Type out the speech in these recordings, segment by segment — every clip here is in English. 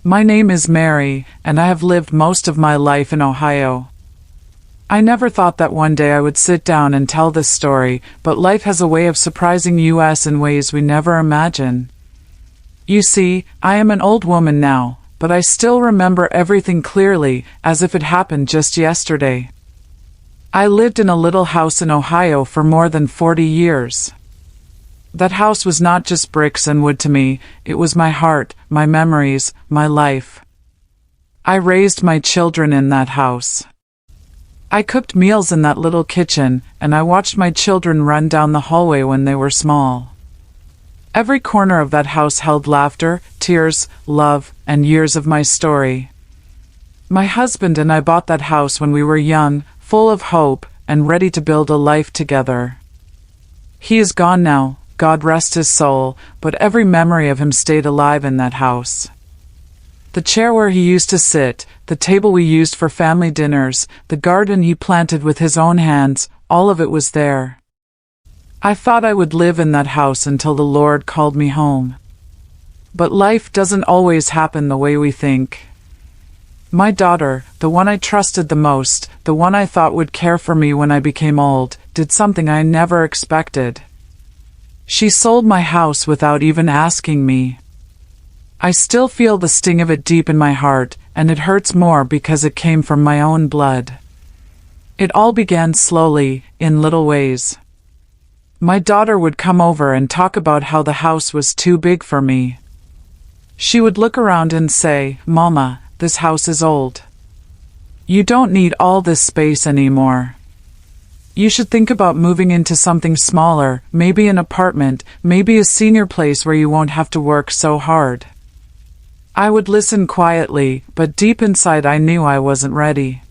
My name is Mary, and I have lived most of my life in Ohio. I never thought that one day I would sit down and tell this story, but life has a way of surprising us in ways we never imagine. You see, I am an old woman now, but I still remember everything clearly, as if it happened just yesterday. I lived in a little house in Ohio for more than 40 years. That house was not just bricks and wood to me, it was my heart, my memories, my life. I raised my children in that house. I cooked meals in that little kitchen, and I watched my children run down the hallway when they were small. Every corner of that house held laughter, tears, love, and years of my story. My husband and I bought that house when we were young, full of hope, and ready to build a life together. He is gone now, God rest his soul, but every memory of him stayed alive in that house. The chair where he used to sit, the table we used for family dinners, the garden he planted with his own hands, all of it was there. I thought I would live in that house until the Lord called me home. But life doesn't always happen the way we think. My daughter, the one I trusted the most, the one I thought would care for me when I became old, did something I never expected. She sold my house without even asking me. I still feel the sting of it deep in my heart, and it hurts more because it came from my own blood. It all began slowly, in little ways. My daughter would come over and talk about how the house was too big for me. She would look around and say, "Mama, this house is old. You don't need all this space anymore. You should think about moving into something smaller, maybe an apartment, maybe a senior place where you won't have to work so hard." I would listen quietly, but deep inside I knew I wasn't ready.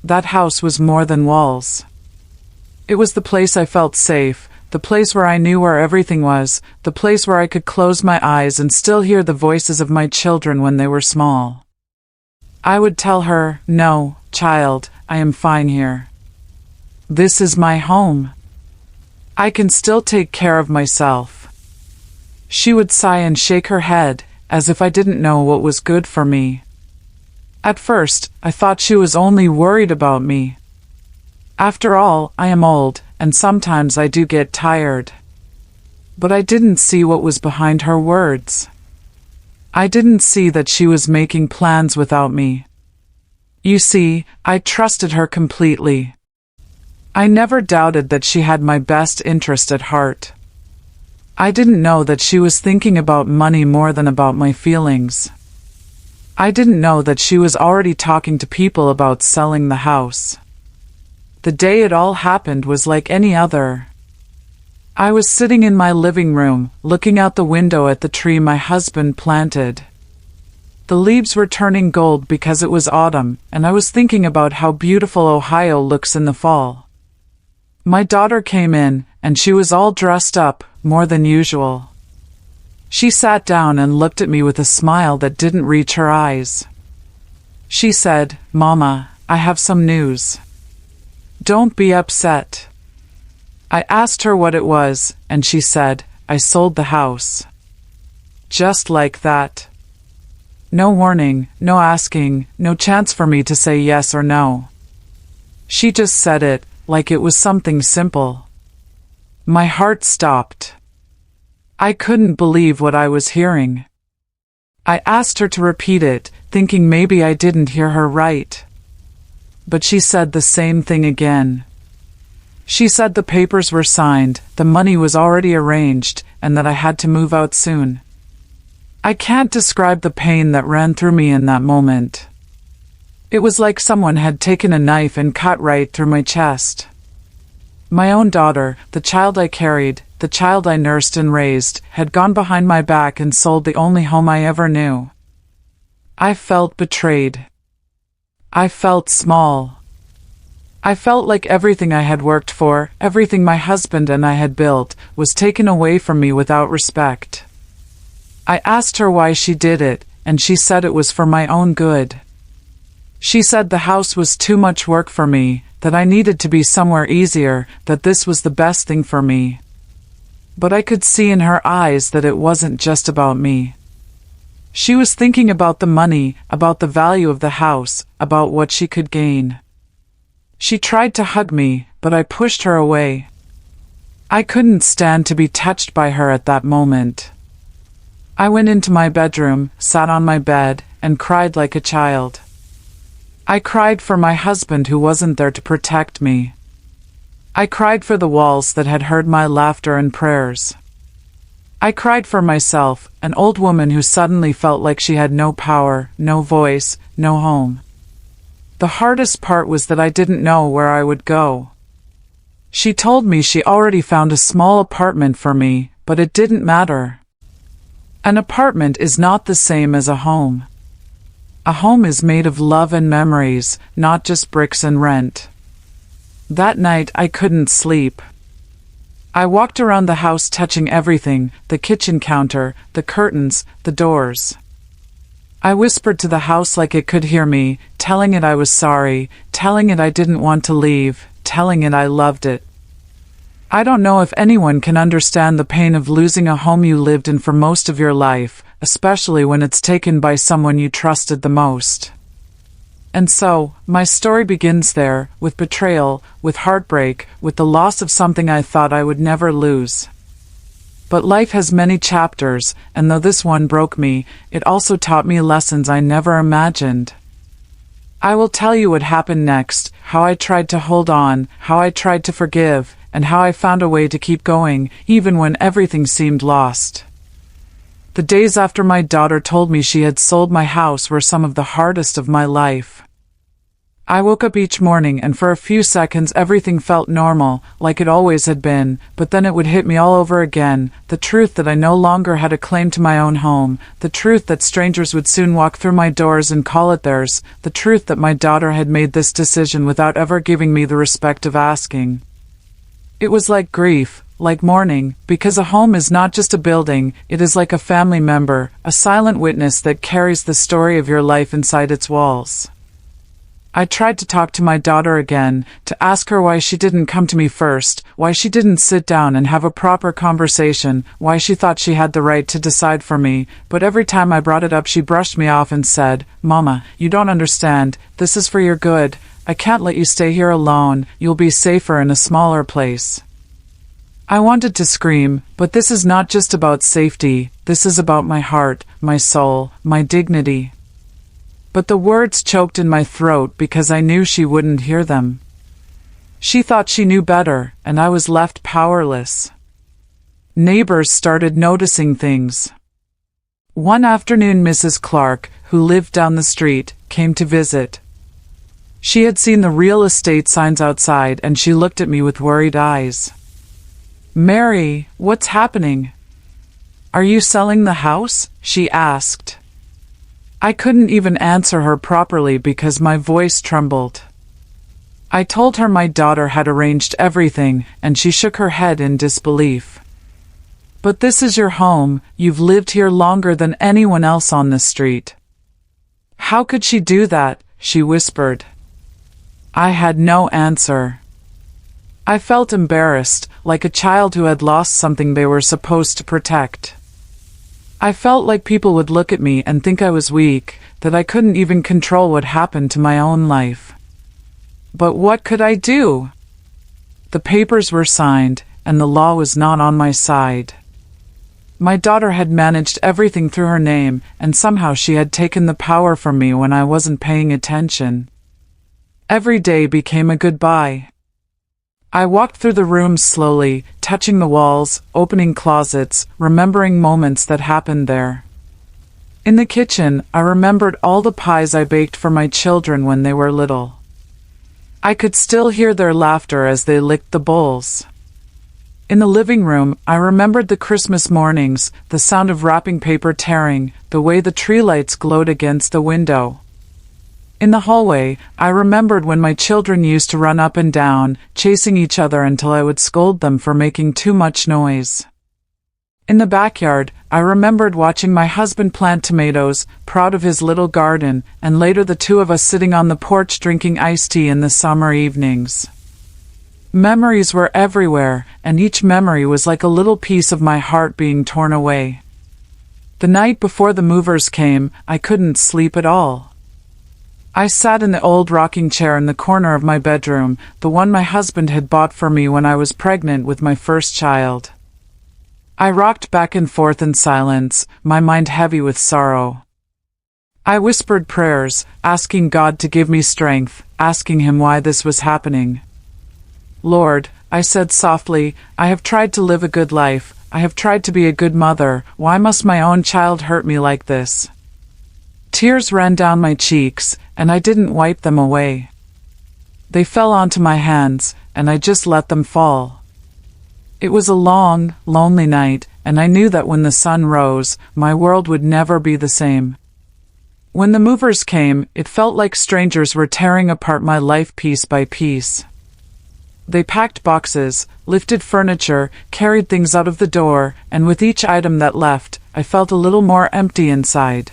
That house was more than walls. It was the place I felt safe, the place where I knew where everything was, the place where I could close my eyes and still hear the voices of my children when they were small. I would tell her, "No, child, I am fine here. This is my home. I can still take care of myself." She would sigh and shake her head, as if I didn't know what was good for me. At first, I thought she was only worried about me. After all, I am old, and sometimes I do get tired. But I didn't see what was behind her words. I didn't see that she was making plans without me. You see, I trusted her completely. I never doubted that she had my best interest at heart. I didn't know that she was thinking about money more than about my feelings. I didn't know that she was already talking to people about selling the house. The day it all happened was like any other. I was sitting in my living room, looking out the window at the tree my husband planted. The leaves were turning gold because it was autumn, and I was thinking about how beautiful Ohio looks in the fall. My daughter came in, and she was all dressed up, more than usual. She sat down and looked at me with a smile that didn't reach her eyes. She said, "Mama, I have some news. Don't be upset." I asked her what it was, and she said, "I sold the house." Just like that. No warning, no asking, no chance for me to say yes or no. She just said it, like it was something simple. My heart stopped. I couldn't believe what I was hearing. I asked her to repeat it, thinking maybe I didn't hear her right. But she said the same thing again. She said the papers were signed, the money was already arranged, and that I had to move out soon. I can't describe the pain that ran through me in that moment. It was like someone had taken a knife and cut right through my chest. My own daughter, the child I carried, the child I nursed and raised, had gone behind my back and sold the only home I ever knew. I felt betrayed. I felt small. I felt like everything I had worked for, everything my husband and I had built, was taken away from me without respect. I asked her why she did it, and she said it was for my own good. She said the house was too much work for me, that I needed to be somewhere easier, that this was the best thing for me. But I could see in her eyes that it wasn't just about me. She was thinking about the money, about the value of the house, about what she could gain. She tried to hug me, but I pushed her away. I couldn't stand to be touched by her at that moment. I went into my bedroom, sat on my bed, and cried like a child. I cried for my husband who wasn't there to protect me. I cried for the walls that had heard my laughter and prayers. I cried for myself, an old woman who suddenly felt like she had no power, no voice, no home. The hardest part was that I didn't know where I would go. She told me she already found a small apartment for me, but it didn't matter. An apartment is not the same as a home. A home is made of love and memories, not just bricks and rent. That night I couldn't sleep. I walked around the house touching everything, the kitchen counter, the curtains, the doors. I whispered to the house like it could hear me, telling it I was sorry, telling it I didn't want to leave, telling it I loved it. I don't know if anyone can understand the pain of losing a home you lived in for most of your life, especially when it's taken by someone you trusted the most. And so, my story begins there, with betrayal, with heartbreak, with the loss of something I thought I would never lose. But life has many chapters, and though this one broke me, it also taught me lessons I never imagined. I will tell you what happened next, how I tried to hold on, how I tried to forgive, and how I found a way to keep going, even when everything seemed lost. The days after my daughter told me she had sold my house were some of the hardest of my life. I woke up each morning and for a few seconds everything felt normal, like it always had been, but then it would hit me all over again, the truth that I no longer had a claim to my own home, the truth that strangers would soon walk through my doors and call it theirs, the truth that my daughter had made this decision without ever giving me the respect of asking. It was like grief, like mourning, because a home is not just a building, it is like a family member, a silent witness that carries the story of your life inside its walls. I tried to talk to my daughter again, to ask her why she didn't come to me first, why she didn't sit down and have a proper conversation, why she thought she had the right to decide for me, but every time I brought it up she brushed me off and said, "Mama, you don't understand, this is for your good. I can't let you stay here alone, you'll be safer in a smaller place." I wanted to scream, but this is not just about safety, this is about my heart, my soul, my dignity. But the words choked in my throat because I knew she wouldn't hear them. She thought she knew better, and I was left powerless. Neighbors started noticing things. One afternoon, Mrs. Clark, who lived down the street, came to visit. She had seen the real estate signs outside, and she looked at me with worried eyes. "Mary, what's happening? Are you selling the house?" she asked. I couldn't even answer her properly because my voice trembled. I told her my daughter had arranged everything, and she shook her head in disbelief. "But this is your home, you've lived here longer than anyone else on the street." "How could she do that?" she whispered. I had no answer. I felt embarrassed, like a child who had lost something they were supposed to protect. I felt like people would look at me and think I was weak, that I couldn't even control what happened to my own life. But what could I do? The papers were signed, and the law was not on my side. My daughter had managed everything through her name, and somehow she had taken the power from me when I wasn't paying attention. Every day became a goodbye. I walked through the rooms slowly, touching the walls, opening closets, remembering moments that happened there. In the kitchen, I remembered all the pies I baked for my children when they were little. I could still hear their laughter as they licked the bowls. In the living room, I remembered the Christmas mornings, the sound of wrapping paper tearing, the way the tree lights glowed against the window. In the hallway, I remembered when my children used to run up and down, chasing each other until I would scold them for making too much noise. In the backyard, I remembered watching my husband plant tomatoes, proud of his little garden, and later the two of us sitting on the porch drinking iced tea in the summer evenings. Memories were everywhere, and each memory was like a little piece of my heart being torn away. The night before the movers came, I couldn't sleep at all. I sat in the old rocking chair in the corner of my bedroom, the one my husband had bought for me when I was pregnant with my first child. I rocked back and forth in silence, my mind heavy with sorrow. I whispered prayers, asking God to give me strength, asking Him why this was happening. Lord, I said softly, I have tried to live a good life, I have tried to be a good mother, why must my own child hurt me like this? Tears ran down my cheeks, and I didn't wipe them away. They fell onto my hands, and I just let them fall. It was a long, lonely night, and I knew that when the sun rose, my world would never be the same. When the movers came, it felt like strangers were tearing apart my life piece by piece. They packed boxes, lifted furniture, carried things out of the door, and with each item that left, I felt a little more empty inside.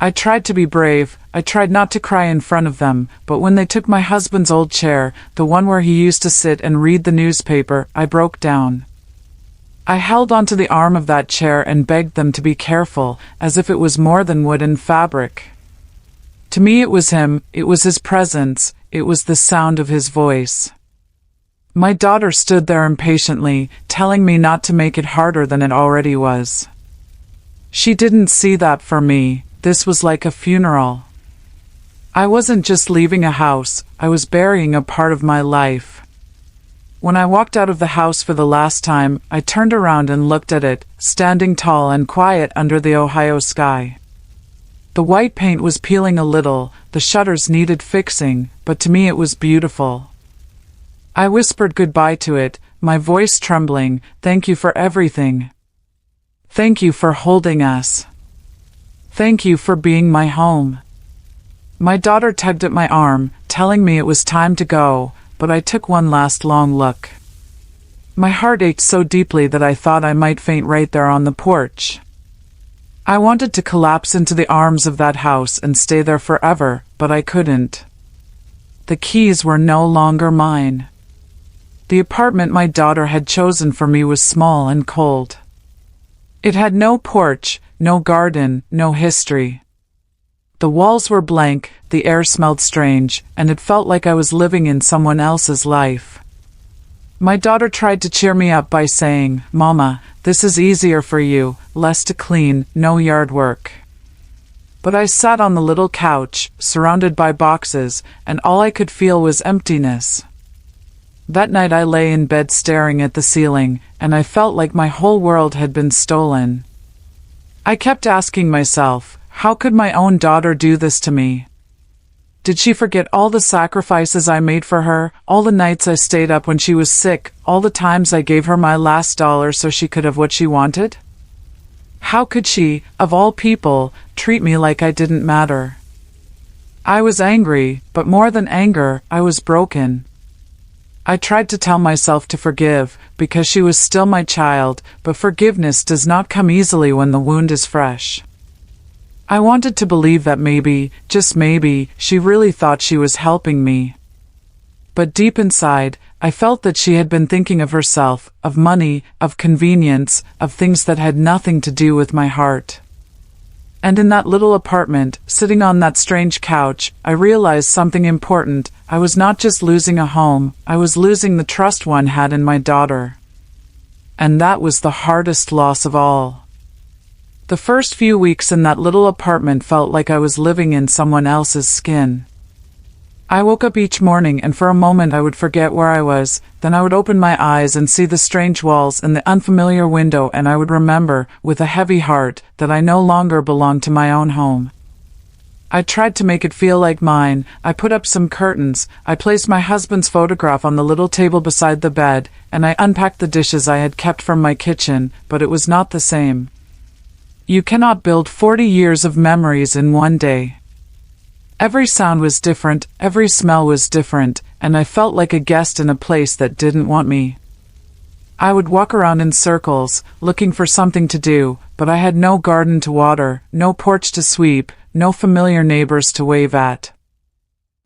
I tried to be brave, I tried not to cry in front of them, but when they took my husband's old chair, the one where he used to sit and read the newspaper, I broke down. I held onto the arm of that chair and begged them to be careful, as if it was more than wood and fabric. To me it was him, it was his presence, it was the sound of his voice. My daughter stood there impatiently, telling me not to make it harder than it already was. She didn't see that for me. This was like a funeral. I wasn't just leaving a house, I was burying a part of my life. When I walked out of the house for the last time, I turned around and looked at it, standing tall and quiet under the Ohio sky. The white paint was peeling a little, the shutters needed fixing, but to me it was beautiful. I whispered goodbye to it, my voice trembling, thank you for everything. Thank you for holding us. Thank you for being my home. My daughter tugged at my arm, telling me it was time to go, but I took one last long look. My heart ached so deeply that I thought I might faint right there on the porch. I wanted to collapse into the arms of that house and stay there forever, but I couldn't. The keys were no longer mine. The apartment my daughter had chosen for me was small and cold. It had no porch, no garden, no history. The walls were blank, the air smelled strange, and it felt like I was living in someone else's life. My daughter tried to cheer me up by saying, "Mama, this is easier for you, less to clean, no yard work." But I sat on the little couch, surrounded by boxes, and all I could feel was emptiness. That night I lay in bed staring at the ceiling, and I felt like my whole world had been stolen. I kept asking myself, how could my own daughter do this to me? Did she forget all the sacrifices I made for her, all the nights I stayed up when she was sick, all the times I gave her my last dollar so she could have what she wanted? How could she, of all people, treat me like I didn't matter? I was angry, but more than anger, I was broken. I tried to tell myself to forgive, because she was still my child, but forgiveness does not come easily when the wound is fresh. I wanted to believe that maybe, just maybe, she really thought she was helping me. But deep inside, I felt that she had been thinking of herself, of money, of convenience, of things that had nothing to do with my heart. And in that little apartment, sitting on that strange couch, I realized something important. I was not just losing a home, I was losing the trust one had in my daughter. And that was the hardest loss of all. The first few weeks in that little apartment felt like I was living in someone else's skin. I woke up each morning and for a moment I would forget where I was, then I would open my eyes and see the strange walls and the unfamiliar window, and I would remember, with a heavy heart, that I no longer belonged to my own home. I tried to make it feel like mine. I put up some curtains, I placed my husband's photograph on the little table beside the bed, and I unpacked the dishes I had kept from my kitchen, but it was not the same. You cannot build 40 years of memories in one day. Every sound was different, every smell was different, and I felt like a guest in a place that didn't want me. I would walk around in circles, looking for something to do, but I had no garden to water, no porch to sweep, no familiar neighbors to wave at.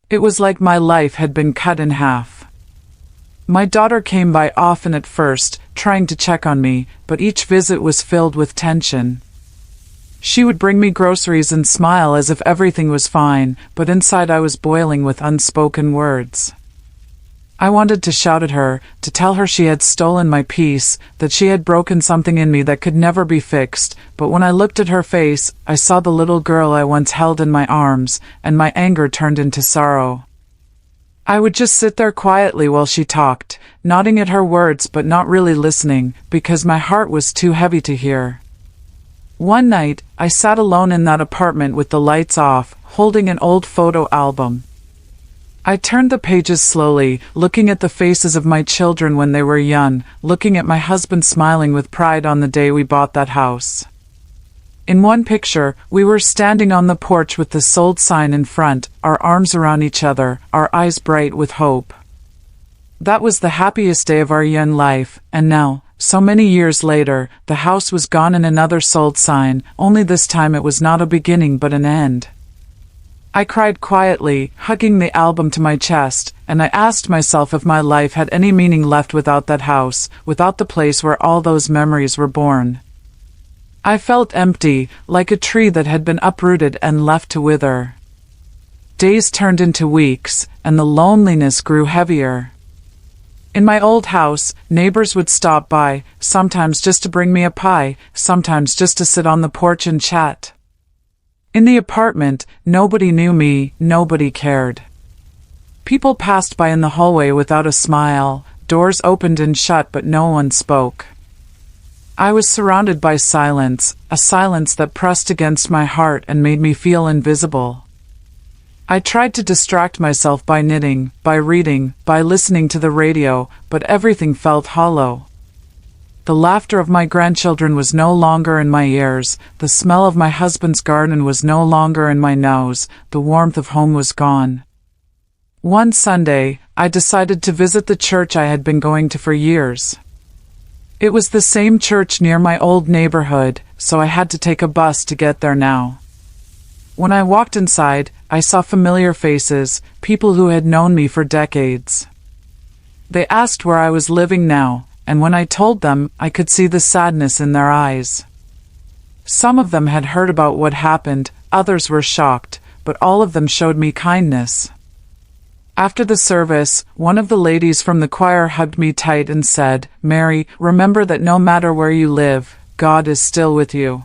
It was like my life had been cut in half. My daughter came by often at first, trying to check on me, but each visit was filled with tension. She would bring me groceries and smile as if everything was fine, but inside I was boiling with unspoken words. I wanted to shout at her, to tell her she had stolen my peace, that she had broken something in me that could never be fixed, but when I looked at her face, I saw the little girl I once held in my arms, and my anger turned into sorrow. I would just sit there quietly while she talked, nodding at her words but not really listening, because my heart was too heavy to hear. One night, I sat alone in that apartment with the lights off, holding an old photo album. I turned the pages slowly, looking at the faces of my children when they were young, looking at my husband smiling with pride on the day we bought that house. In one picture, we were standing on the porch with the sold sign in front, our arms around each other, our eyes bright with hope. That was the happiest day of our young life, and now, so many years later, the house was gone and another sold sign, only this time it was not a beginning but an end. I cried quietly, hugging the album to my chest, and I asked myself if my life had any meaning left without that house, without the place where all those memories were born. I felt empty, like a tree that had been uprooted and left to wither. Days turned into weeks, and the loneliness grew heavier. In my old house, neighbors would stop by, sometimes just to bring me a pie, sometimes just to sit on the porch and chat. In the apartment, nobody knew me, nobody cared. People passed by in the hallway without a smile, doors opened and shut but no one spoke. I was surrounded by silence, a silence that pressed against my heart and made me feel invisible. I tried to distract myself by knitting, by reading, by listening to the radio, but everything felt hollow. The laughter of my grandchildren was no longer in my ears, the smell of my husband's garden was no longer in my nose, the warmth of home was gone. One Sunday, I decided to visit the church I had been going to for years. It was the same church near my old neighborhood, so I had to take a bus to get there now. When I walked inside, I saw familiar faces, people who had known me for decades. They asked where I was living now, and when I told them, I could see the sadness in their eyes. Some of them had heard about what happened, others were shocked, but all of them showed me kindness. After the service, one of the ladies from the choir hugged me tight and said, "Mary, remember that no matter where you live, God is still with you."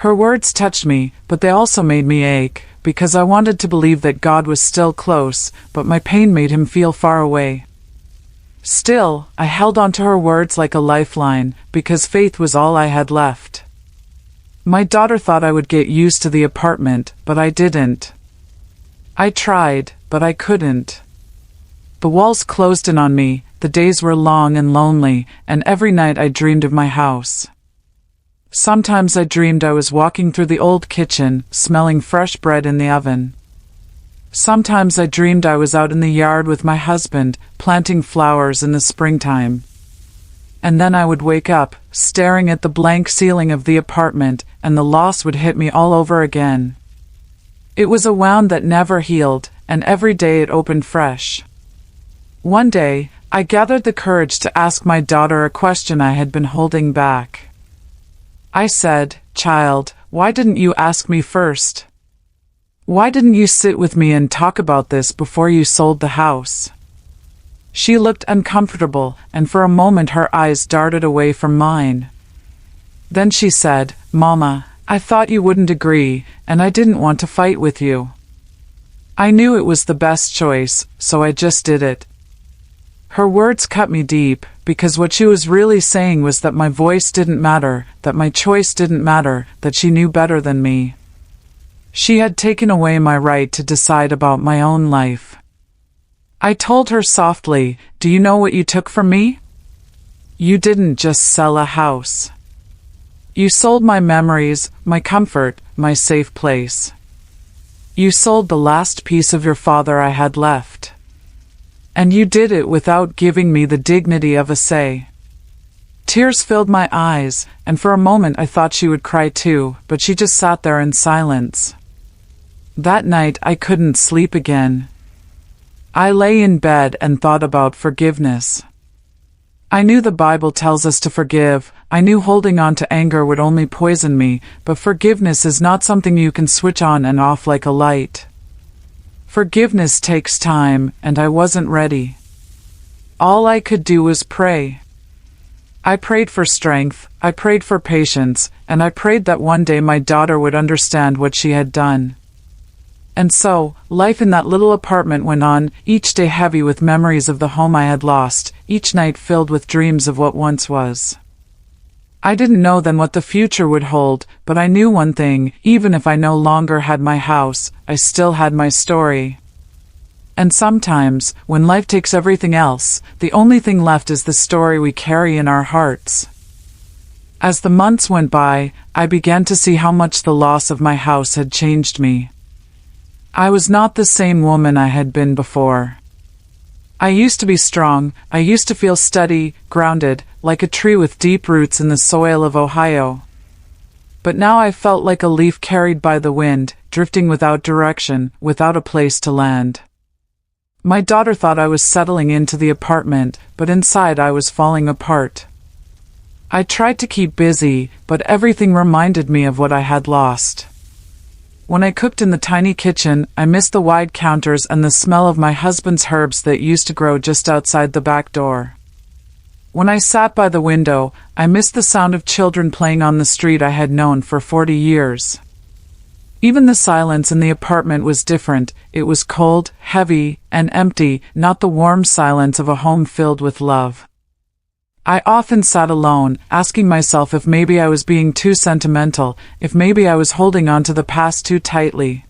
Her words touched me, but they also made me ache, because I wanted to believe that God was still close, but my pain made him feel far away. Still, I held on to her words like a lifeline, because faith was all I had left. My daughter thought I would get used to the apartment, but I didn't. I tried, but I couldn't. The walls closed in on me, the days were long and lonely, and every night I dreamed of my house. Sometimes I dreamed I was walking through the old kitchen, smelling fresh bread in the oven. Sometimes I dreamed I was out in the yard with my husband, planting flowers in the springtime. And then I would wake up, staring at the blank ceiling of the apartment, and the loss would hit me all over again. It was a wound that never healed, and every day it opened fresh. One day, I gathered the courage to ask my daughter a question I had been holding back. I said, "Child, why didn't you ask me first? Why didn't you sit with me and talk about this before you sold the house?" She looked uncomfortable, and for a moment her eyes darted away from mine. Then she said, "Mama, I thought you wouldn't agree, and I didn't want to fight with you. I knew it was the best choice, so I just did it." Her words cut me deep, because what she was really saying was that my voice didn't matter, that my choice didn't matter, that she knew better than me. She had taken away my right to decide about my own life. I told her softly, "Do you know what you took from me? You didn't just sell a house. You sold my memories, my comfort, my safe place. You sold the last piece of your father I had left. And you did it without giving me the dignity of a say." Tears filled my eyes, and for a moment I thought she would cry too, but she just sat there in silence. That night I couldn't sleep again. I lay in bed and thought about forgiveness. I knew the Bible tells us to forgive. I knew holding on to anger would only poison me, but forgiveness is not something you can switch on and off like a light. Forgiveness takes time, and I wasn't ready. All I could do was pray. I prayed for strength, I prayed for patience, and I prayed that one day my daughter would understand what she had done. And so, life in that little apartment went on, each day heavy with memories of the home I had lost, each night filled with dreams of what once was. I didn't know then what the future would hold, but I knew one thing: even if I no longer had my house, I still had my story. And sometimes, when life takes everything else, the only thing left is the story we carry in our hearts. As the months went by, I began to see how much the loss of my house had changed me. I was not the same woman I had been before. I used to be strong, I used to feel steady, grounded, like a tree with deep roots in the soil of Ohio. But now I felt like a leaf carried by the wind, drifting without direction, without a place to land. My daughter thought I was settling into the apartment, but inside I was falling apart. I tried to keep busy, but everything reminded me of what I had lost. When I cooked in the tiny kitchen, I missed the wide counters and the smell of my husband's herbs that used to grow just outside the back door. When I sat by the window, I missed the sound of children playing on the street I had known for 40 years. Even the silence in the apartment was different. It was cold, heavy, and empty, not the warm silence of a home filled with love. I often sat alone, asking myself if maybe I was being too sentimental, if maybe I was holding on to the past too tightly.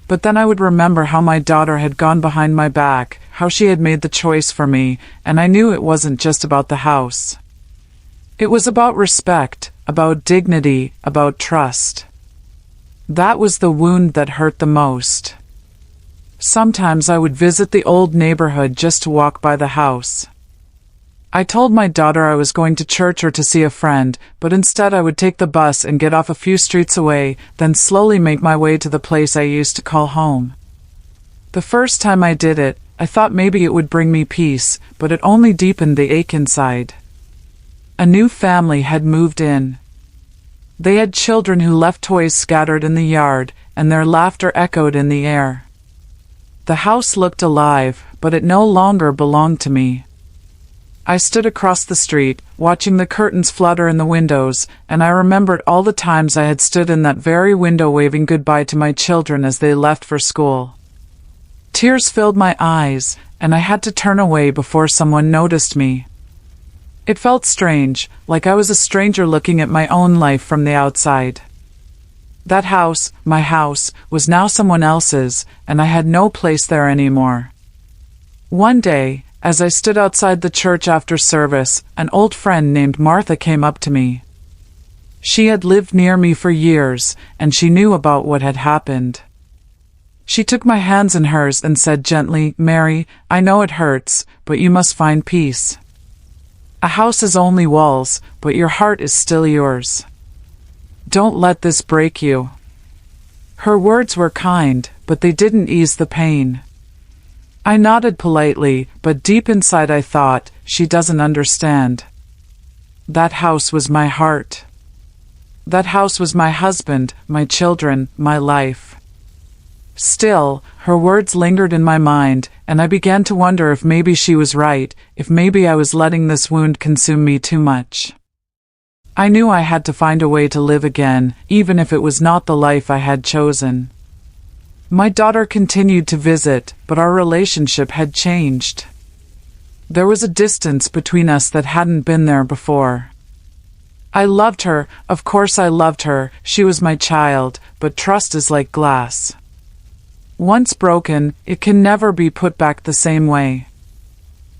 But then I would remember how my daughter had gone behind my back, how she had made the choice for me, and I knew it wasn't just about the house. It was about respect, about dignity, about trust. That was the wound that hurt the most. Sometimes I would visit the old neighborhood just to walk by the house. I told my daughter I was going to church or to see a friend, but instead I would take the bus and get off a few streets away, then slowly make my way to the place I used to call home. The first time I did it, I thought maybe it would bring me peace, but it only deepened the ache inside. A new family had moved in. They had children who left toys scattered in the yard, and their laughter echoed in the air. The house looked alive, but it no longer belonged to me. I stood across the street, watching the curtains flutter in the windows, and I remembered all the times I had stood in that very window waving goodbye to my children as they left for school. Tears filled my eyes, and I had to turn away before someone noticed me. It felt strange, like I was a stranger looking at my own life from the outside. That house, my house, was now someone else's, and I had no place there anymore. One day, as I stood outside the church after service, an old friend named Martha came up to me. She had lived near me for years, and she knew about what had happened. She took my hands in hers and said gently, "Mary, I know it hurts, but you must find peace. A house is only walls, but your heart is still yours. Don't let this break you." Her words were kind, but they didn't ease the pain. I nodded politely, but deep inside I thought, she doesn't understand. That house was my heart. That house was my husband, my children, my life. Still, her words lingered in my mind, and I began to wonder if maybe she was right, if maybe I was letting this wound consume me too much. I knew I had to find a way to live again, even if it was not the life I had chosen. My daughter continued to visit, but our relationship had changed. There was a distance between us that hadn't been there before. I loved her, of course I loved her, she was my child, but trust is like glass. Once broken, it can never be put back the same way.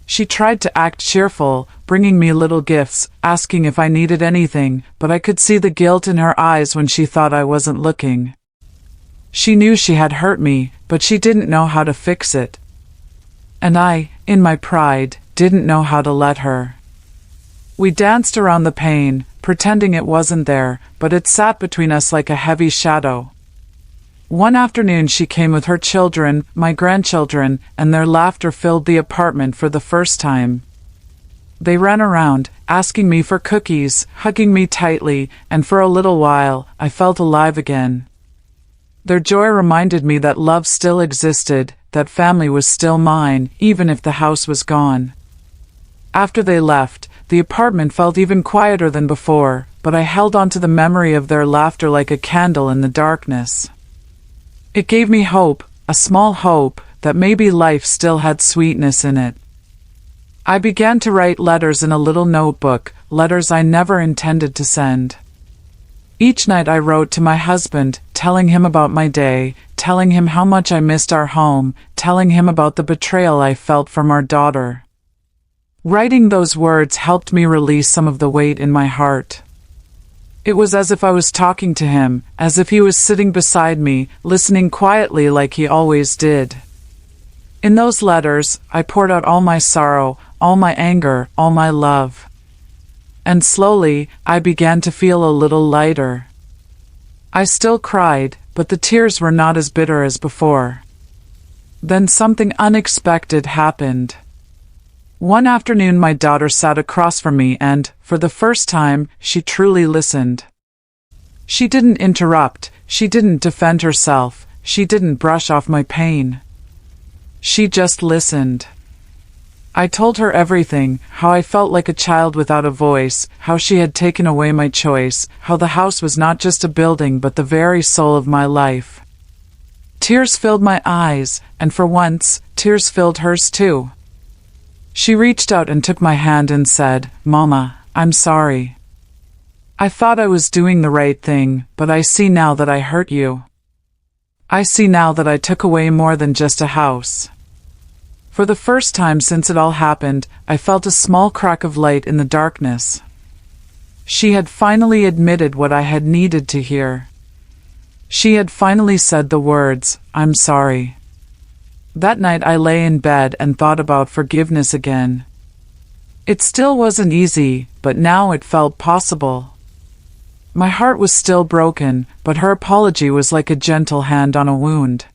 She tried to act cheerful, bringing me little gifts, asking if I needed anything, but I could see the guilt in her eyes when she thought I wasn't looking. She knew she had hurt me, but she didn't know how to fix it. And I, in my pride, didn't know how to let her. We danced around the pain, pretending it wasn't there, but it sat between us like a heavy shadow. One afternoon she came with her children, my grandchildren, and their laughter filled the apartment for the first time. They ran around, asking me for cookies, hugging me tightly, and for a little while, I felt alive again. Their joy reminded me that love still existed, that family was still mine, even if the house was gone. After they left, the apartment felt even quieter than before, but I held on to the memory of their laughter like a candle in the darkness. It gave me hope, a small hope, that maybe life still had sweetness in it. I began to write letters in a little notebook, letters I never intended to send. Each night I wrote to my husband, telling him about my day, telling him how much I missed our home, telling him about the betrayal I felt from our daughter. Writing those words helped me release some of the weight in my heart. It was as if I was talking to him, as if he was sitting beside me, listening quietly like he always did. In those letters, I poured out all my sorrow, all my anger, all my love. And slowly, I began to feel a little lighter. I still cried, but the tears were not as bitter as before. Then something unexpected happened. One afternoon my daughter sat across from me and, for the first time, she truly listened. She didn't interrupt, she didn't defend herself, she didn't brush off my pain. She just listened. I told her everything, how I felt like a child without a voice, how she had taken away my choice, how the house was not just a building but the very soul of my life. Tears filled my eyes, and for once, tears filled hers too. She reached out and took my hand and said, "Mama, I'm sorry. I thought I was doing the right thing, but I see now that I hurt you. I see now that I took away more than just a house." For the first time since it all happened, I felt a small crack of light in the darkness. She had finally admitted what I had needed to hear. She had finally said the words, "I'm sorry." That night I lay in bed and thought about forgiveness again. It still wasn't easy, but now it felt possible. My heart was still broken, but her apology was like a gentle hand on a wound.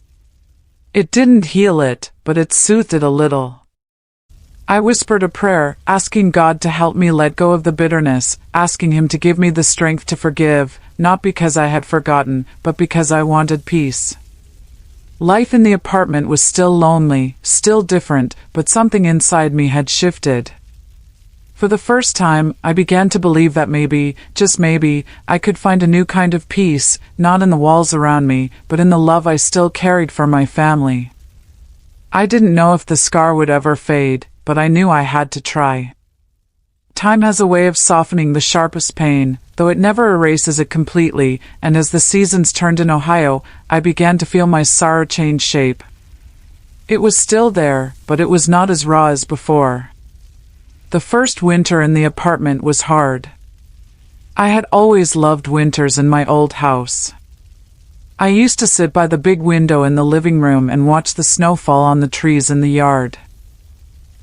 It didn't heal it, but it soothed it a little. I whispered a prayer, asking God to help me let go of the bitterness, asking Him to give me the strength to forgive, not because I had forgotten, but because I wanted peace. Life in the apartment was still lonely, still different, but something inside me had shifted. For the first time, I began to believe that maybe, just maybe, I could find a new kind of peace, not in the walls around me, but in the love I still carried for my family. I didn't know if the scar would ever fade, but I knew I had to try. Time has a way of softening the sharpest pain, though it never erases it completely, and as the seasons turned in Ohio, I began to feel my sorrow change shape. It was still there, but it was not as raw as before. The first winter in the apartment was hard. I had always loved winters in my old house. I used to sit by the big window in the living room and watch the snow fall on the trees in the yard.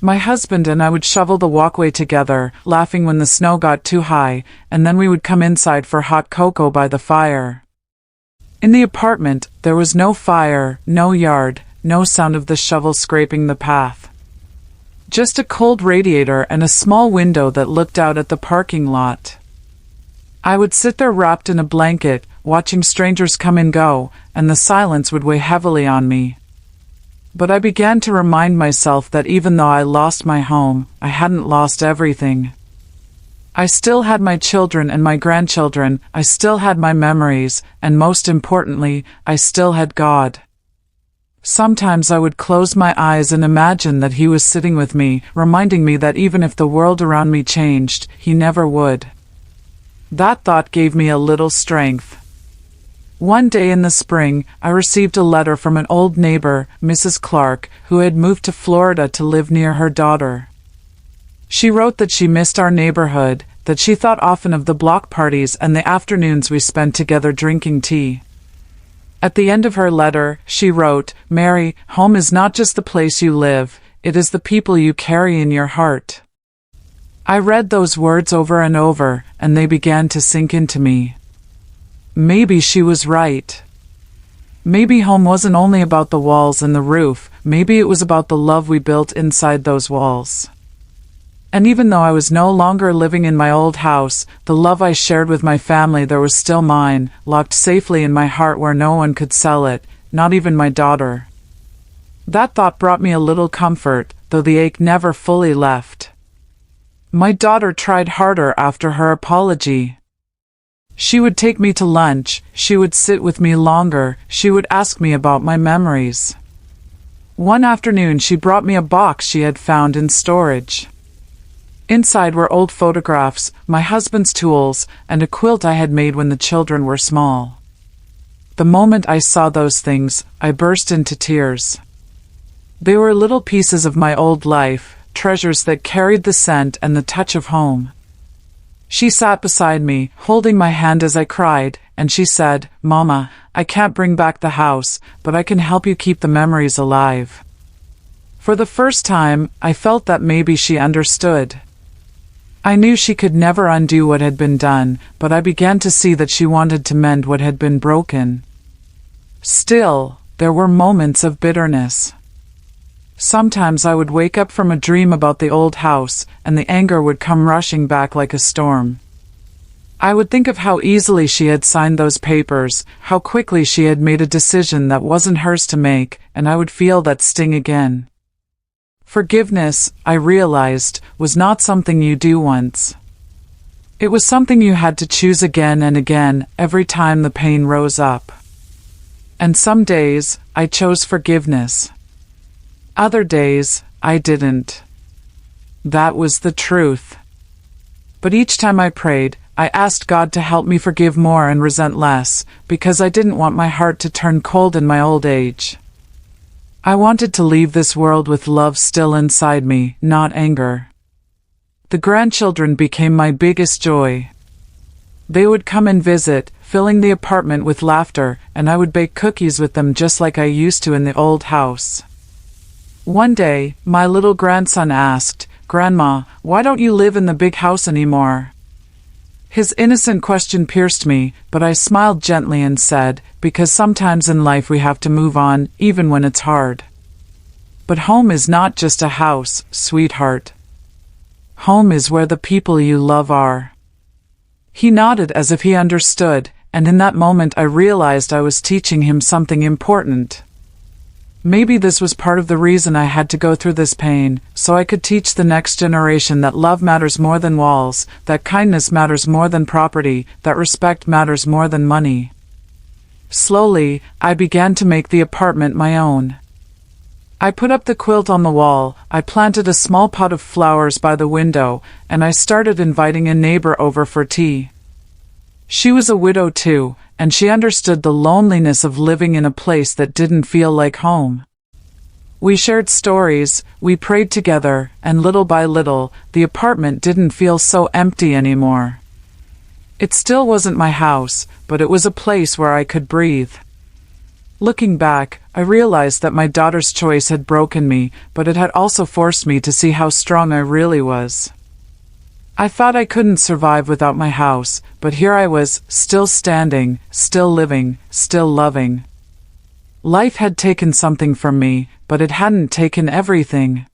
My husband and I would shovel the walkway together, laughing when the snow got too high, and then we would come inside for hot cocoa by the fire. In the apartment, there was no fire, no yard, no sound of the shovel scraping the path. Just a cold radiator and a small window that looked out at the parking lot. I would sit there wrapped in a blanket, watching strangers come and go, and the silence would weigh heavily on me. But I began to remind myself that even though I lost my home, I hadn't lost everything. I still had my children and my grandchildren, I still had my memories, and most importantly, I still had God. Sometimes I would close my eyes and imagine that He was sitting with me, reminding me that even if the world around me changed, He never would. That thought gave me a little strength. One day in the spring, I received a letter from an old neighbor, Mrs. Clark, who had moved to Florida to live near her daughter. She wrote that she missed our neighborhood, that she thought often of the block parties and the afternoons we spent together drinking tea. At the end of her letter, she wrote, "Mary, home is not just the place you live, it is the people you carry in your heart." I read those words over and over, and they began to sink into me. Maybe she was right. Maybe home wasn't only about the walls and the roof, maybe it was about the love we built inside those walls. And even though I was no longer living in my old house, the love I shared with my family there was still mine, locked safely in my heart where no one could sell it, not even my daughter. That thought brought me a little comfort, though the ache never fully left. My daughter tried harder after her apology. She would take me to lunch, she would sit with me longer, she would ask me about my memories. One afternoon she brought me a box she had found in storage. Inside were old photographs, my husband's tools, and a quilt I had made when the children were small. The moment I saw those things, I burst into tears. They were little pieces of my old life, treasures that carried the scent and the touch of home. She sat beside me, holding my hand as I cried, and she said, "Mama, I can't bring back the house, but I can help you keep the memories alive." For the first time, I felt that maybe she understood. I knew she could never undo what had been done, but I began to see that she wanted to mend what had been broken. Still, there were moments of bitterness. Sometimes I would wake up from a dream about the old house, and the anger would come rushing back like a storm. I would think of how easily she had signed those papers, how quickly she had made a decision that wasn't hers to make, and I would feel that sting again. Forgiveness, I realized, was not something you do once. It was something you had to choose again and again, every time the pain rose up. And some days, I chose forgiveness. Other days, I didn't. That was the truth. But each time I prayed, I asked God to help me forgive more and resent less, because I didn't want my heart to turn cold in my old age. I wanted to leave this world with love still inside me, not anger. The grandchildren became my biggest joy. They would come and visit, filling the apartment with laughter, and I would bake cookies with them just like I used to in the old house. One day, my little grandson asked, "Grandma, why don't you live in the big house anymore?" His innocent question pierced me, but I smiled gently and said, "Because sometimes in life we have to move on, even when it's hard. But home is not just a house, sweetheart. Home is where the people you love are." He nodded as if he understood, and in that moment I realized I was teaching him something important. Maybe this was part of the reason I had to go through this pain, so I could teach the next generation that love matters more than walls, that kindness matters more than property, that respect matters more than money. Slowly, I began to make the apartment my own. I put up the quilt on the wall, I planted a small pot of flowers by the window, and I started inviting a neighbor over for tea. She was a widow too, and she understood the loneliness of living in a place that didn't feel like home. We shared stories, we prayed together, and little by little, the apartment didn't feel so empty anymore. It still wasn't my house, but it was a place where I could breathe. Looking back, I realized that my daughter's choice had broken me, but it had also forced me to see how strong I really was. I thought I couldn't survive without my house, but here I was, still standing, still living, still loving. Life had taken something from me, but it hadn't taken everything.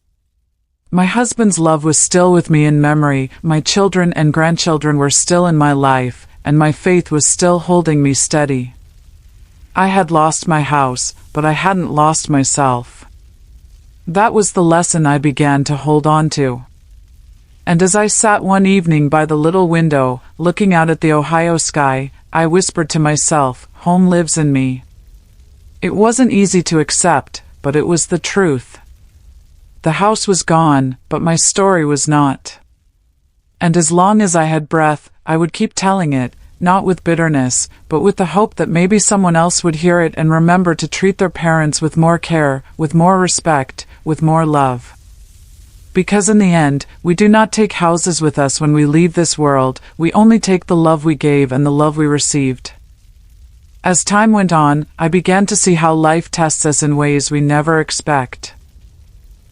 My husband's love was still with me in memory, my children and grandchildren were still in my life, and my faith was still holding me steady. I had lost my house, but I hadn't lost myself. That was the lesson I began to hold on to. And as I sat one evening by the little window, looking out at the Ohio sky, I whispered to myself, "Home lives in me." It wasn't easy to accept, but it was the truth. The house was gone, but my story was not. And as long as I had breath, I would keep telling it, not with bitterness, but with the hope that maybe someone else would hear it and remember to treat their parents with more care, with more respect, with more love. Because in the end, we do not take houses with us when we leave this world, we only take the love we gave and the love we received. As time went on, I began to see how life tests us in ways we never expect.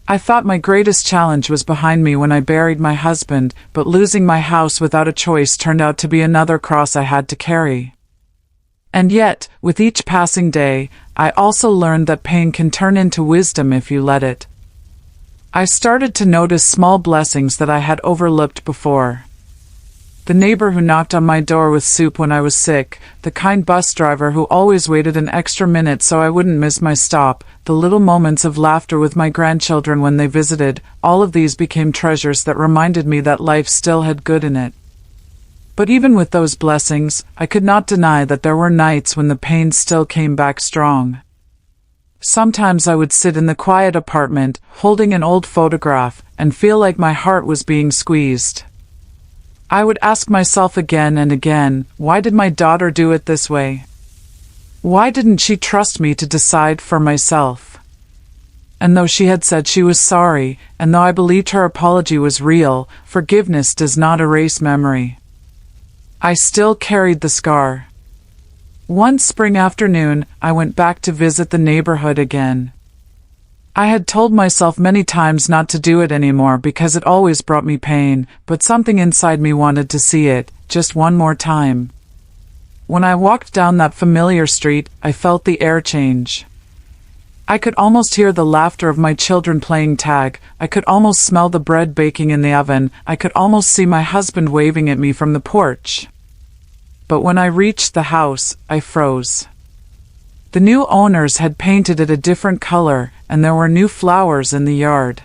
I thought my greatest challenge was behind me when I buried my husband, but losing my house without a choice turned out to be another cross I had to carry. And yet, with each passing day, I also learned that pain can turn into wisdom if you let it. I started to notice small blessings that I had overlooked before. The neighbor who knocked on my door with soup when I was sick, the kind bus driver who always waited an extra minute so I wouldn't miss my stop, the little moments of laughter with my grandchildren when they visited, all of these became treasures that reminded me that life still had good in it. But even with those blessings, I could not deny that there were nights when the pain still came back strong. Sometimes I would sit in the quiet apartment, holding an old photograph, and feel like my heart was being squeezed. I would ask myself again and again, why did my daughter do it this way? Why didn't she trust me to decide for myself? And though she had said she was sorry, and though I believed her apology was real, forgiveness does not erase memory. I still carried the scar. One spring afternoon, I went back to visit the neighborhood again. I had told myself many times not to do it anymore because it always brought me pain, but something inside me wanted to see it, just one more time. When I walked down that familiar street, I felt the air change. I could almost hear the laughter of my children playing tag, I could almost smell the bread baking in the oven, I could almost see my husband waving at me from the porch. But when I reached the house, I froze. The new owners had painted it a different color, and there were new flowers in the yard.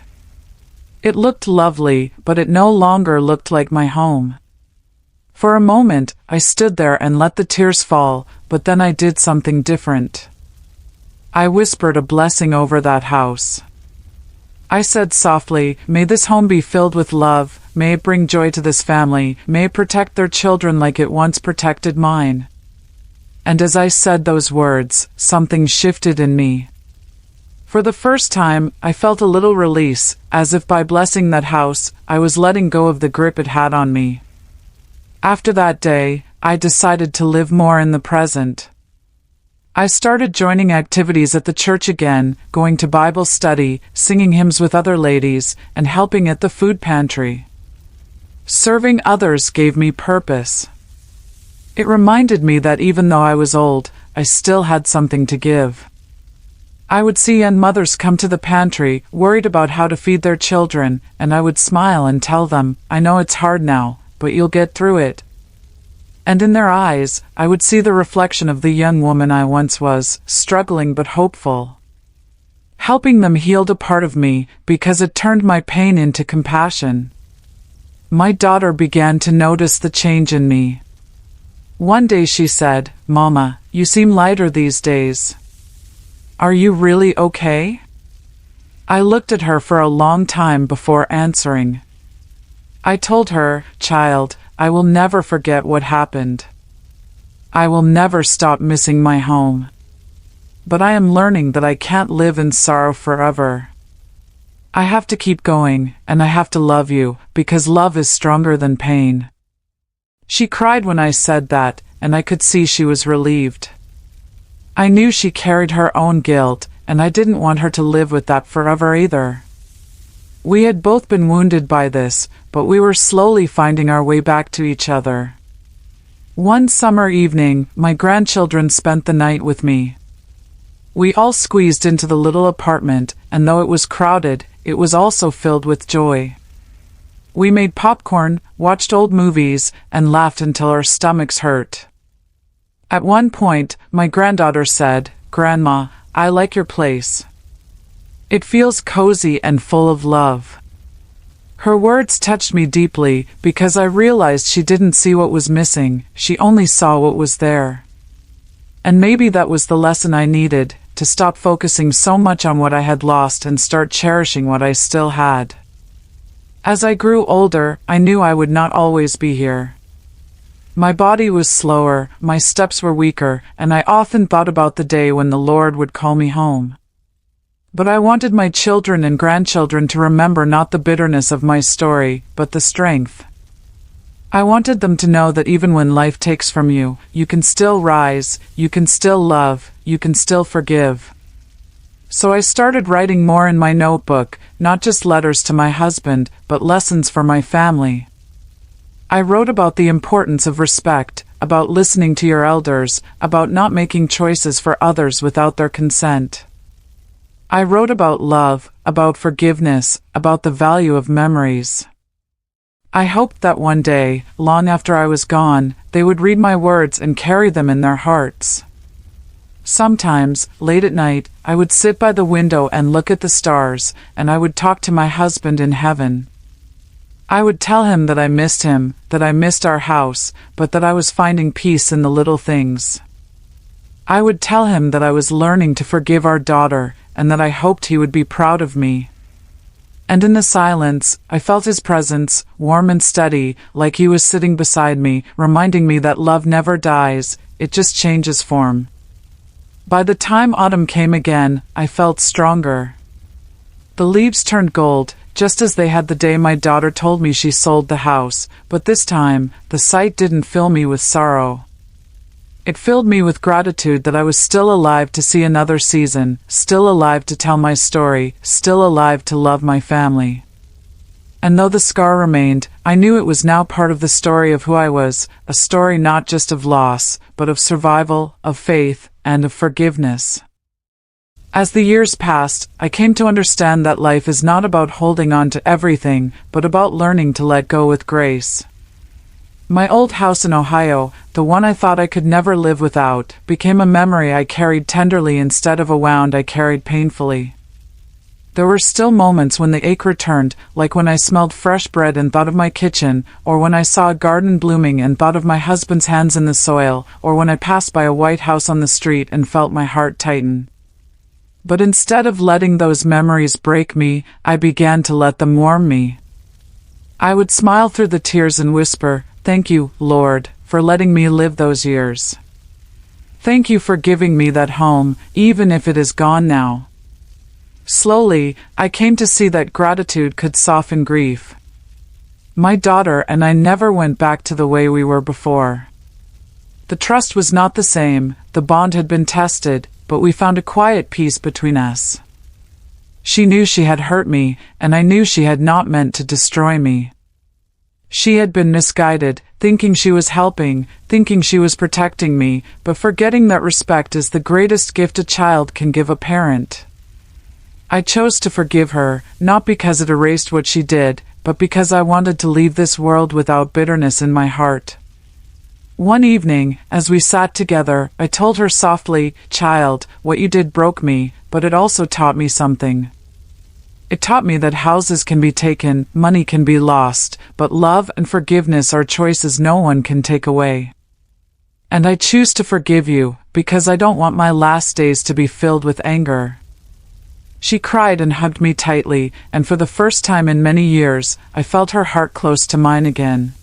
It looked lovely, but it no longer looked like my home. For a moment, I stood there and let the tears fall, but then I did something different. I whispered a blessing over that house. I said softly, "May this home be filled with love, may it bring joy to this family, may it protect their children like it once protected mine." And as I said those words, something shifted in me. For the first time, I felt a little release, as if by blessing that house, I was letting go of the grip it had on me. After that day, I decided to live more in the present. I started joining activities at the church again, going to Bible study, singing hymns with other ladies, and helping at the food pantry. Serving others gave me purpose. It reminded me that even though I was old, I still had something to give. I would see young mothers come to the pantry, worried about how to feed their children, and I would smile and tell them, "I know it's hard now, but you'll get through it." And in their eyes, I would see the reflection of the young woman I once was, struggling but hopeful. Helping them healed a part of me, because it turned my pain into compassion. My daughter began to notice the change in me. One day she said, "Mama, you seem lighter these days. Are you really okay?" I looked at her for a long time before answering. I told her, "Child, I will never forget what happened. I will never stop missing my home. But I am learning that I can't live in sorrow forever. I have to keep going, and I have to love you, because love is stronger than pain." She cried when I said that, and I could see she was relieved. I knew she carried her own guilt, and I didn't want her to live with that forever either. We had both been wounded by this, but we were slowly finding our way back to each other. One summer evening, my grandchildren spent the night with me. We all squeezed into the little apartment, and though it was crowded, it was also filled with joy. We made popcorn, watched old movies, and laughed until our stomachs hurt. At one point, my granddaughter said, "Grandma, I like your place. It feels cozy and full of love." Her words touched me deeply because I realized she didn't see what was missing, she only saw what was there. And maybe that was the lesson I needed, to stop focusing so much on what I had lost and start cherishing what I still had. As I grew older, I knew I would not always be here. My body was slower, my steps were weaker, and I often thought about the day when the Lord would call me home. But I wanted my children and grandchildren to remember not the bitterness of my story, but the strength. I wanted them to know that even when life takes from you, you can still rise, you can still love, you can still forgive. So I started writing more in my notebook, not just letters to my husband, but lessons for my family. I wrote about the importance of respect, about listening to your elders, about not making choices for others without their consent. I wrote about love, about forgiveness, about the value of memories. I hoped that one day, long after I was gone, they would read my words and carry them in their hearts. Sometimes, late at night, I would sit by the window and look at the stars, and I would talk to my husband in heaven. I would tell him that I missed him, that I missed our house, but that I was finding peace in the little things. I would tell him that I was learning to forgive our daughter, and that I hoped he would be proud of me. And in the silence, I felt his presence, warm and steady, like he was sitting beside me, reminding me that love never dies, it just changes form. By the time autumn came again, I felt stronger. The leaves turned gold, just as they had the day my daughter told me she sold the house, but this time, the sight didn't fill me with sorrow. It filled me with gratitude that I was still alive to see another season, still alive to tell my story, still alive to love my family. And though the scar remained, I knew it was now part of the story of who I was, a story not just of loss, but of survival, of faith, and of forgiveness. As the years passed, I came to understand that life is not about holding on to everything, but about learning to let go with grace. My old house in Ohio, the one I thought I could never live without, became a memory I carried tenderly instead of a wound I carried painfully. There were still moments when the ache returned, like when I smelled fresh bread and thought of my kitchen, or when I saw a garden blooming and thought of my husband's hands in the soil, or when I passed by a white house on the street and felt my heart tighten. But instead of letting those memories break me, I began to let them warm me. I would smile through the tears and whisper, "Thank you, Lord, for letting me live those years. Thank you for giving me that home, even if it is gone now." Slowly, I came to see that gratitude could soften grief. My daughter and I never went back to the way we were before. The trust was not the same, the bond had been tested, but we found a quiet peace between us. She knew she had hurt me, and I knew she had not meant to destroy me. She had been misguided, thinking she was helping, thinking she was protecting me, but forgetting that respect is the greatest gift a child can give a parent. I chose to forgive her, not because it erased what she did, but because I wanted to leave this world without bitterness in my heart. One evening, as we sat together, I told her softly, "Child, what you did broke me, but it also taught me something. It taught me that houses can be taken, money can be lost, but love and forgiveness are choices no one can take away. And I choose to forgive you, because I don't want my last days to be filled with anger." She cried and hugged me tightly, and for the first time in many years, I felt her heart close to mine again.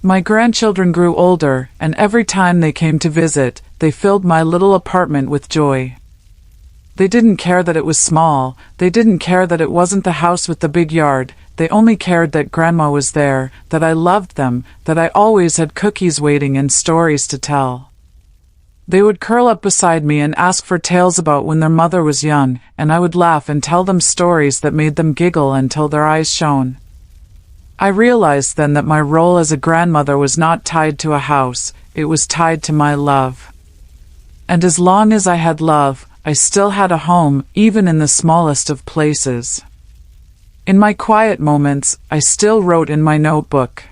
My grandchildren grew older, and every time they came to visit, they filled my little apartment with joy. They didn't care that it was small, they didn't care that it wasn't the house with the big yard, they only cared that Grandma was there, that I loved them, that I always had cookies waiting and stories to tell. They would curl up beside me and ask for tales about when their mother was young, and I would laugh and tell them stories that made them giggle until their eyes shone. I realized then that my role as a grandmother was not tied to a house, it was tied to my love. And as long as I had love, I still had a home, even in the smallest of places. In my quiet moments, I still wrote in my notebook.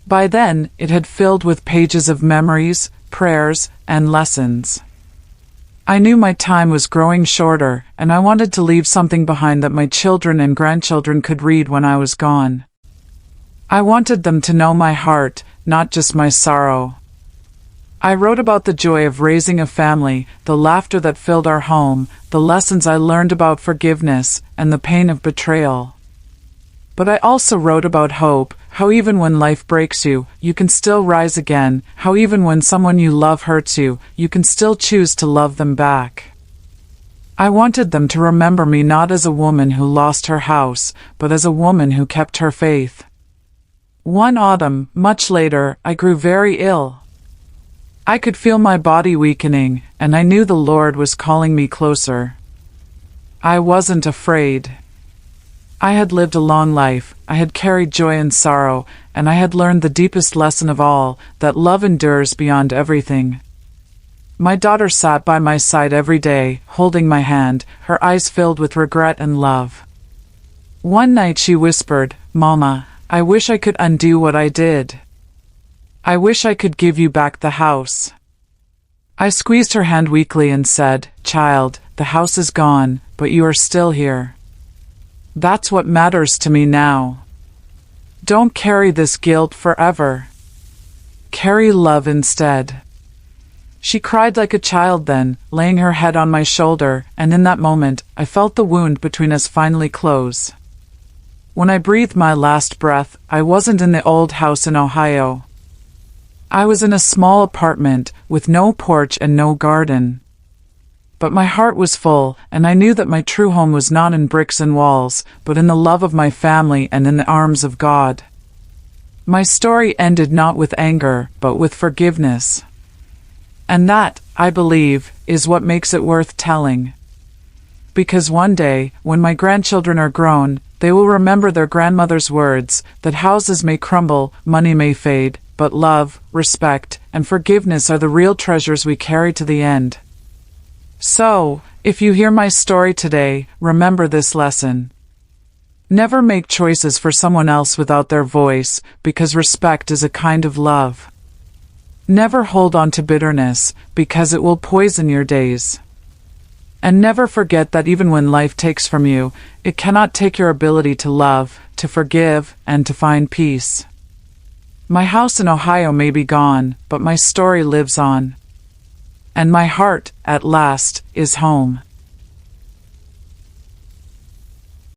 By then, it had filled with pages of memories, prayers, and lessons. I knew my time was growing shorter, and I wanted to leave something behind that my children and grandchildren could read when I was gone. I wanted them to know my heart, not just my sorrow. I wrote about the joy of raising a family, the laughter that filled our home, the lessons I learned about forgiveness, and the pain of betrayal. But I also wrote about hope, how even when life breaks you, you can still rise again, how even when someone you love hurts you, you can still choose to love them back. I wanted them to remember me not as a woman who lost her house, but as a woman who kept her faith. One autumn, much later, I grew very ill. I could feel my body weakening, and I knew the Lord was calling me closer. I wasn't afraid. I had lived a long life, I had carried joy and sorrow, and I had learned the deepest lesson of all, that love endures beyond everything. My daughter sat by my side every day, holding my hand, her eyes filled with regret and love. One night she whispered, "Mama, I wish I could undo what I did. I wish I could give you back the house." I squeezed her hand weakly and said, "Child, the house is gone, but you are still here. That's what matters to me now. Don't carry this guilt forever. Carry love instead." She cried like a child then, laying her head on my shoulder, and in that moment, I felt the wound between us finally close. When I breathed my last breath, I wasn't in the old house in Ohio. I was in a small apartment, with no porch and no garden. But my heart was full, and I knew that my true home was not in bricks and walls, but in the love of my family and in the arms of God. My story ended not with anger, but with forgiveness. And that, I believe, is what makes it worth telling. Because one day, when my grandchildren are grown, they will remember their grandmother's words, that houses may crumble, money may fade, but love, respect, and forgiveness are the real treasures we carry to the end. So, if you hear my story today, remember this lesson. Never make choices for someone else without their voice, because respect is a kind of love. Never hold on to bitterness, because it will poison your days. And never forget that even when life takes from you, it cannot take your ability to love, to forgive, and to find peace. My house in Ohio may be gone, but my story lives on. And my heart, at last, is home.